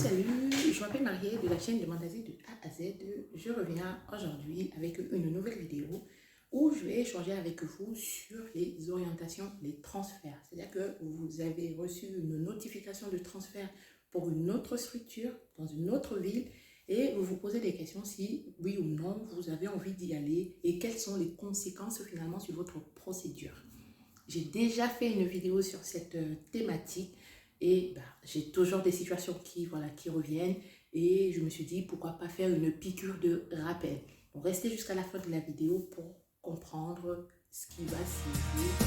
Salut, je m'appelle Marie de la chaîne Demande d'Asile de A à Z. Je reviens aujourd'hui avec une nouvelle vidéo où je vais échanger avec vous sur les orientations, les transferts. C'est-à-dire que vous avez reçu une notification de transfert pour une autre structure, dans une autre ville, et vous vous posez des questions si oui ou non vous avez envie d'y aller et quelles sont les conséquences finalement sur votre procédure. J'ai déjà fait une vidéo sur cette thématique et j'ai toujours des situations qui reviennent et je me suis dit pourquoi pas faire une piqûre de rappel. Donc restez jusqu'à la fin de la vidéo pour comprendre ce qui va suivre.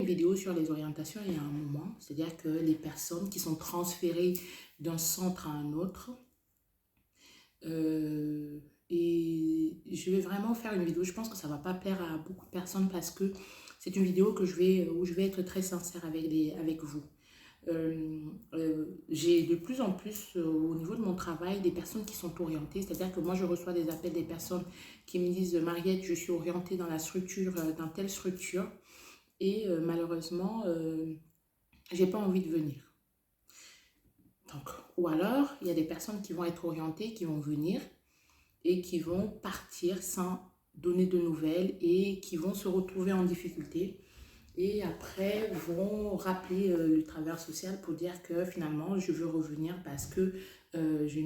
Vidéo sur les orientations il y a un moment, c'est-à-dire que les personnes qui sont transférées d'un centre à un autre, et je vais vraiment faire une vidéo, je pense que ça va pas plaire à beaucoup de personnes parce que c'est une vidéo où je vais être très sincère avec vous. J'ai de plus en plus au niveau de mon travail des personnes qui sont orientées, c'est-à-dire que moi je reçois des appels des personnes qui me disent Mariette, je suis orientée dans la structure, dans telle structure et malheureusement j'ai pas envie de venir. Donc, ou alors il y a des personnes qui vont être orientées, qui vont venir et qui vont partir sans donner de nouvelles et qui vont se retrouver en difficulté et après vont rappeler le travailleur social pour dire que finalement je veux revenir parce que je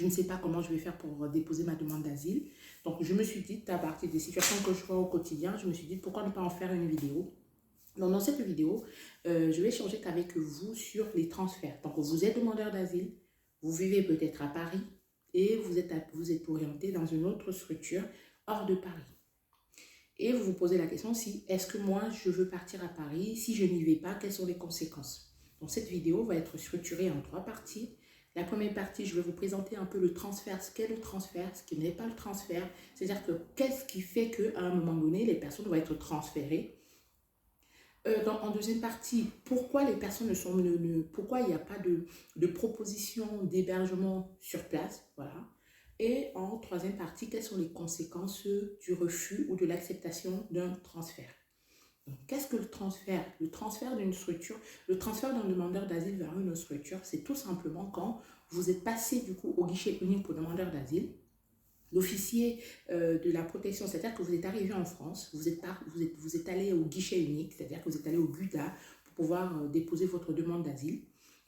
ne sais pas comment je vais faire pour déposer ma demande d'asile. Donc je me suis dit, à partir des situations que je vois au quotidien, je me suis dit pourquoi ne pas en faire une vidéo. Donc dans cette vidéo, je vais échanger avec vous sur les transferts. Donc vous êtes demandeur d'asile, vous vivez peut-être à Paris et vous êtes orienté dans une autre structure hors de Paris. Et vous vous posez la question si, est-ce que moi je veux partir à Paris? Si je n'y vais pas, quelles sont les conséquences? Donc cette vidéo va être structurée en 3 parties. La première partie, je vais vous présenter un peu le transfert, ce qu'est le transfert, ce qui n'est pas le transfert. C'est-à-dire que qu'est-ce qui fait qu'à un moment donné, les personnes vont être transférées. En deuxième partie, pourquoi les personnes pourquoi il n'y a pas de proposition d'hébergement sur place, voilà. Et en troisième partie, quelles sont les conséquences du refus ou de l'acceptation d'un transfert. Qu'est-ce que le transfert? Le transfert d'une structure, le transfert d'un demandeur d'asile vers une autre structure, c'est tout simplement quand vous êtes passé du coup au guichet unique pour demandeur d'asile. L'officier de la protection, c'est-à-dire que vous êtes arrivé en France, vous êtes allé au guichet unique, c'est-à-dire que vous êtes allé au GUDA pour pouvoir déposer votre demande d'asile.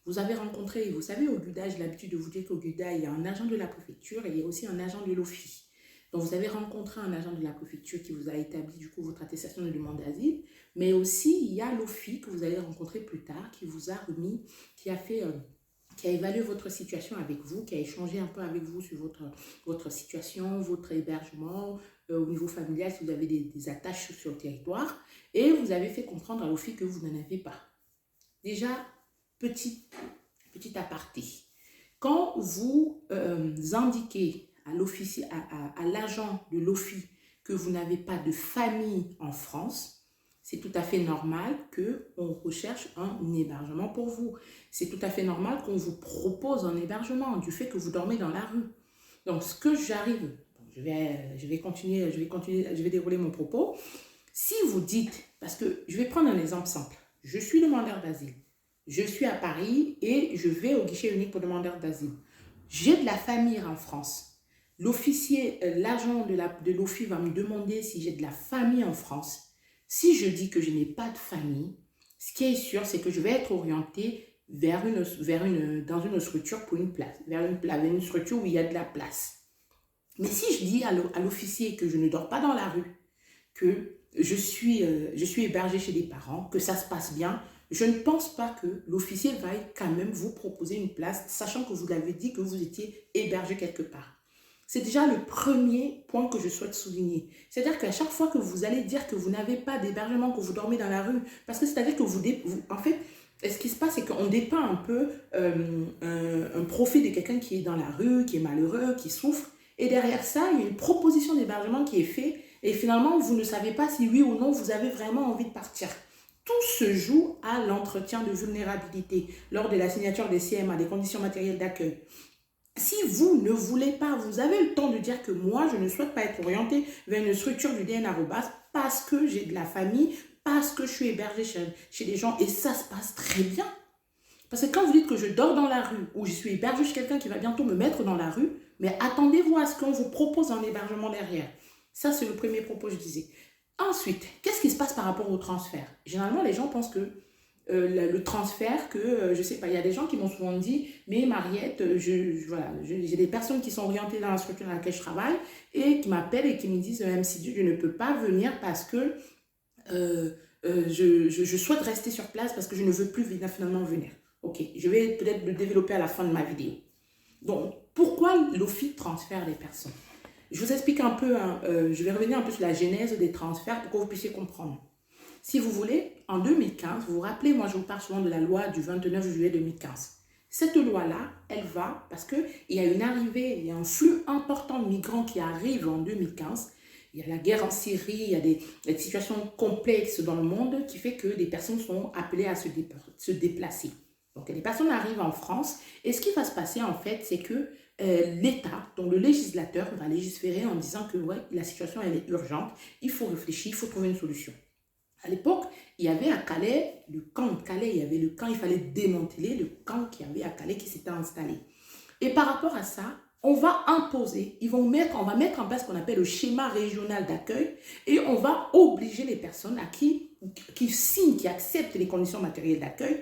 Vous avez rencontré, vous savez, au GUDA, j'ai l'habitude de vous dire qu'au GUDA, il y a un agent de la préfecture et il y a aussi un agent de l'OFI. Donc, vous avez rencontré un agent de la préfecture qui vous a établi du coup votre attestation de demande d'asile, mais aussi il y a l'OFI que vous allez rencontrer plus tard, qui vous a remis, qui a évalué votre situation avec vous, qui a échangé un peu avec vous sur votre situation, votre hébergement, au niveau familial, si vous avez des attaches sur le territoire, et vous avez fait comprendre à l'OFI que vous n'en avez pas. Déjà, petit aparté. Quand vous indiquez à l'agent de l'OFI que vous n'avez pas de famille en France, c'est tout à fait normal qu'on recherche un hébergement pour vous. C'est tout à fait normal qu'on vous propose un hébergement du fait que vous dormez dans la rue. Donc, ce que j'arrive, je vais dérouler mon propos. Si vous dites, parce que je vais prendre un exemple simple, je suis demandeur d'asile, je suis à Paris et je vais au guichet unique pour demandeur d'asile. J'ai de la famille en France. L'officier, l'agent de l'OFI va me demander si j'ai de la famille en France. Si je dis que je n'ai pas de famille, ce qui est sûr, c'est que je vais être orientée dans une structure pour une place, vers une structure où il y a de la place. Mais si je dis à l'officier que je ne dors pas dans la rue, que je suis hébergée chez des parents, que ça se passe bien, je ne pense pas que l'officier va quand même vous proposer une place, sachant que vous l'avez dit que vous étiez hébergé quelque part. C'est déjà le premier point que je souhaite souligner. C'est-à-dire qu'à chaque fois que vous allez dire que vous n'avez pas d'hébergement, que vous dormez dans la rue, parce que c'est-à-dire que en fait, ce qui se passe, c'est qu'on dépeint un peu un profil de quelqu'un qui est dans la rue, qui est malheureux, qui souffre. Et derrière ça, il y a une proposition d'hébergement qui est faite. Et finalement, vous ne savez pas si oui ou non vous avez vraiment envie de partir. tout se joue à l'entretien de vulnérabilité lors de la signature des CMA, des conditions matérielles d'accueil. Si vous ne voulez pas, vous avez le temps de dire que moi, je ne souhaite pas être orienté vers une structure du DN arrobas parce que j'ai de la famille, parce que je suis hébergée chez des gens et ça se passe très bien. Parce que quand vous dites que je dors dans la rue ou je suis hébergée chez quelqu'un qui va bientôt me mettre dans la rue, mais attendez-vous à ce qu'on vous propose un hébergement derrière. Ça, c'est le premier propos que je disais. Ensuite, qu'est-ce qui se passe par rapport au transfert? Généralement, les gens pensent que le transfert, je ne sais pas, il y a des gens qui m'ont souvent dit, mais Mariette, voilà, j'ai des personnes qui sont orientées dans la structure dans laquelle je travaille et qui m'appellent et qui me disent, MC, je ne peux pas venir parce que je souhaite rester sur place parce que je ne veux plus finalement venir. Ok, je vais peut-être le développer à la fin de ma vidéo. Donc, pourquoi l'OFII transfère les personnes? Je vous explique un peu, je vais revenir un peu sur la genèse des transferts pour que vous puissiez comprendre. Si vous voulez, en 2015, vous vous rappelez, moi je vous parle souvent de la loi du 29 juillet 2015. Cette loi-là, elle va parce qu'il y a une arrivée, il y a un flux important de migrants qui arrivent en 2015. Il y a la guerre en Syrie, il y a des situations complexes dans le monde qui fait que des personnes sont appelées à se déplacer. Donc les personnes arrivent en France et ce qui va se passer en fait, c'est que l'État, donc le législateur, va légiférer en disant que ouais, la situation elle est urgente, il faut réfléchir, il faut trouver une solution. À l'époque, il y avait à Calais, le camp de Calais, il y avait le camp, il fallait démanteler le camp qu'il y avait à Calais qui s'était installé. Et par rapport à ça, on va imposer, on va mettre en place ce qu'on appelle le schéma régional d'accueil et on va obliger les personnes qui signent, qui acceptent les conditions matérielles d'accueil.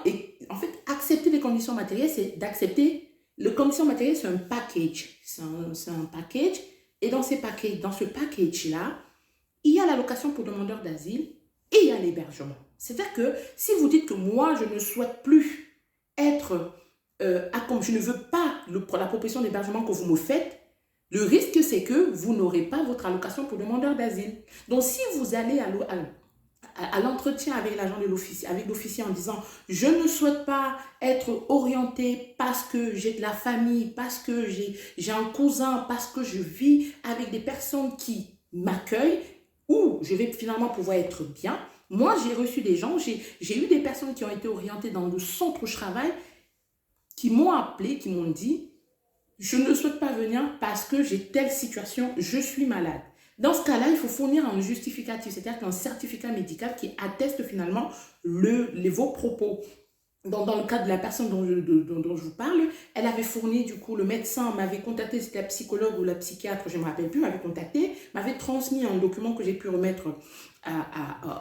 Et en fait, accepter les conditions matérielles, c'est d'accepter, les conditions matérielles, c'est un package. C'est un package. Et dans ce package-là, il y a l'allocation pour demandeurs d'asile et il y a l'hébergement. C'est-à-dire que si vous dites que moi, je ne souhaite plus être, je ne veux pas la proposition d'hébergement que vous me faites, le risque, c'est que vous n'aurez pas votre allocation pour demandeurs d'asile. Donc, si vous allez à l'entretien avec l'agent de l'officier, avec l'officier en disant « Je ne souhaite pas être orienté parce que j'ai de la famille, parce que j'ai un cousin, parce que je vis avec des personnes qui m'accueillent, où je vais finalement pouvoir être bien. » Moi, j'ai reçu des gens, j'ai eu des personnes qui ont été orientées dans le centre où je travaille, qui m'ont appelé, qui m'ont dit « Je ne souhaite pas venir parce que j'ai telle situation, je suis malade. » Dans ce cas-là, il faut fournir un justificatif, c'est-à-dire qu'un certificat médical qui atteste finalement vos propos. Dans le cas de la personne dont je vous parle, elle avait fourni, du coup, le médecin m'avait contacté, c'était la psychologue ou la psychiatre, je ne me rappelle plus, m'avait contacté, m'avait transmis un document que j'ai pu remettre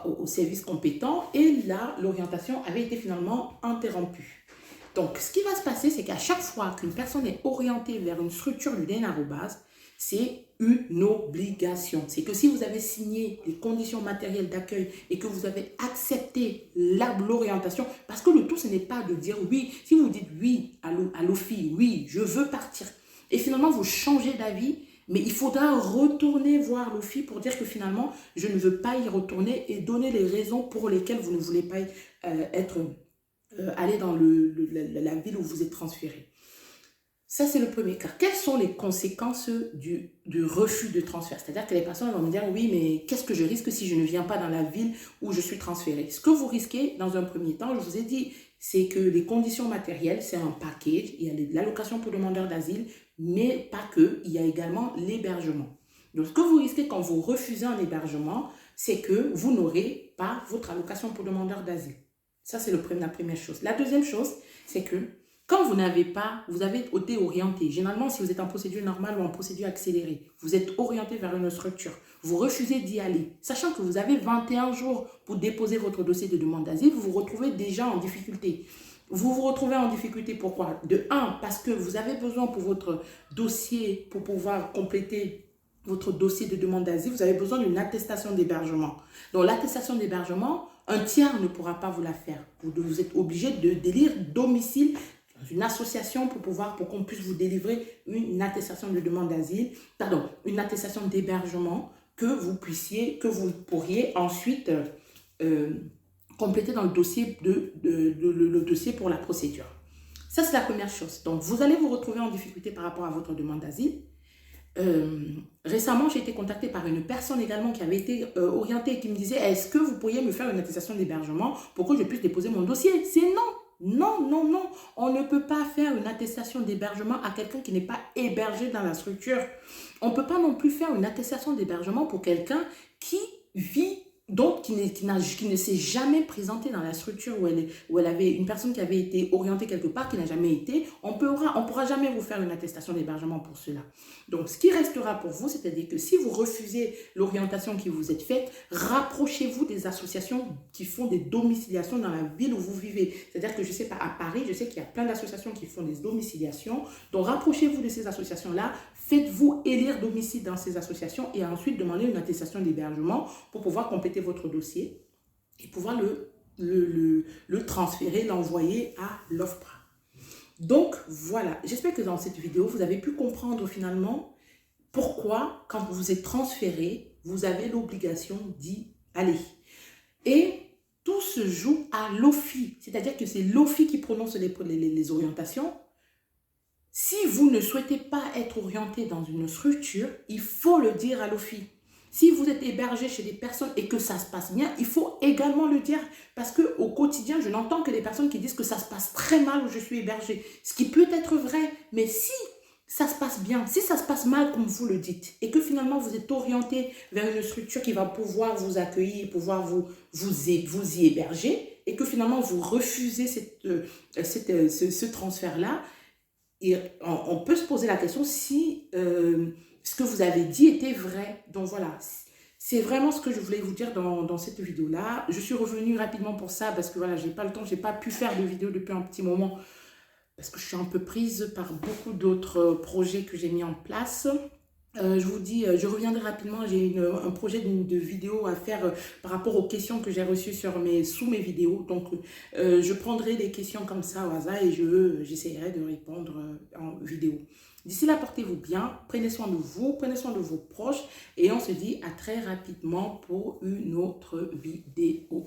au service compétent et là, l'orientation avait été finalement interrompue. Donc, ce qui va se passer, c'est qu'à chaque fois qu'une personne est orientée vers une structure du DN arrobas, c'est une obligation. C'est que si vous avez signé les conditions matérielles d'accueil et que vous avez accepté l'orientation, parce que le tout, ce n'est pas de dire oui. Si vous dites oui à l'OFII, oui, je veux partir, et finalement vous changez d'avis, mais il faudra retourner voir l'OFII pour dire que finalement, je ne veux pas y retourner et donner les raisons pour lesquelles vous ne voulez pas aller dans la ville où vous êtes transféré. Ça, c'est le premier cas. Quelles sont les conséquences du refus de transfert? C'est-à-dire que les personnes vont me dire, oui, mais qu'est-ce que je risque si je ne viens pas dans la ville où je suis transférée? Ce que vous risquez, dans un premier temps, je vous ai dit, c'est que les conditions matérielles, c'est un package. Il y a l'allocation pour demandeurs d'asile, mais pas que. Il y a également l'hébergement. Donc, ce que vous risquez quand vous refusez un hébergement, c'est que vous n'aurez pas votre allocation pour demandeurs d'asile. Ça, c'est la première chose. La deuxième chose, c'est que quand vous avez été orienté, généralement si vous êtes en procédure normale ou en procédure accélérée, vous êtes orienté vers une structure, vous refusez d'y aller, sachant que vous avez 21 jours pour déposer votre dossier de demande d'asile, vous vous retrouvez déjà en difficulté. Vous vous retrouvez en difficulté, pourquoi? De 1, parce que vous avez besoin pour votre dossier, pour pouvoir compléter votre dossier de demande d'asile, vous avez besoin d'une attestation d'hébergement. Donc l'attestation d'hébergement, un tiers ne pourra pas vous la faire. Vous êtes obligé de d'élire domicile dans une association pour qu'on puisse vous délivrer une attestation de demande d'asile, une attestation d'hébergement que vous pourriez ensuite compléter dans le dossier, le dossier pour la procédure. Ça, c'est la première chose. Donc, vous allez vous retrouver en difficulté par rapport à votre demande d'asile. Récemment, j'ai été contactée par une personne également qui avait été orientée et qui me disait, est-ce que vous pourriez me faire une attestation d'hébergement pour que je puisse déposer mon dossier? C'est non. Non, non, non. On ne peut pas faire une attestation d'hébergement à quelqu'un qui n'est pas hébergé dans la structure. On ne peut pas non plus faire une attestation d'hébergement pour quelqu'un qui vit, donc qui ne s'est jamais présenté dans la structure où elle avait une personne qui avait été orientée quelque part, qui n'a jamais été. On pourra jamais vous faire une attestation d'hébergement pour cela. Donc, ce qui restera pour vous, c'est-à-dire que si vous refusez l'orientation qui vous est faite, rapprochez-vous des associations qui font des domiciliations dans la ville où vous vivez. C'est-à-dire que je ne sais pas, à Paris, je sais qu'il y a plein d'associations qui font des domiciliations. Donc, rapprochez-vous de ces associations-là, faites-vous élire domicile dans ces associations et ensuite demandez une attestation d'hébergement pour pouvoir compléter votre dossier et pouvoir le transférer, l'envoyer à l'OFPRA. Donc, voilà. J'espère que dans cette vidéo, vous avez pu comprendre finalement pourquoi, quand vous vous êtes transféré, vous avez l'obligation d'y aller. Et tout se joue à l'OFI. C'est-à-dire que c'est l'OFI qui prononce les orientations. Si vous ne souhaitez pas être orienté dans une structure, il faut le dire à l'OFI. Si vous êtes hébergé chez des personnes et que ça se passe bien, il faut également le dire parce qu'au quotidien, je n'entends que des personnes qui disent que ça se passe très mal où je suis hébergé. Ce qui peut être vrai, mais si ça se passe bien, si ça se passe mal comme vous le dites et que finalement vous êtes orienté vers une structure qui va pouvoir vous accueillir, pouvoir vous y héberger et que finalement vous refusez ce transfert-là, on peut se poser la question si ce que vous avez dit était vrai. Donc voilà, c'est vraiment ce que je voulais vous dire dans cette vidéo-là. Je suis revenue rapidement pour ça parce que voilà, j'ai pas le temps, j'ai pas pu faire de vidéo depuis un petit moment parce que je suis un peu prise par beaucoup d'autres projets que j'ai mis en place. Je vous dis, je reviendrai rapidement, j'ai un projet de vidéo à faire par rapport aux questions que j'ai reçues sous mes vidéos. Donc, je prendrai des questions comme ça au hasard et j'essaierai de répondre en vidéo. D'ici là, portez-vous bien, prenez soin de vous, prenez soin de vos proches et on se dit à très rapidement pour une autre vidéo.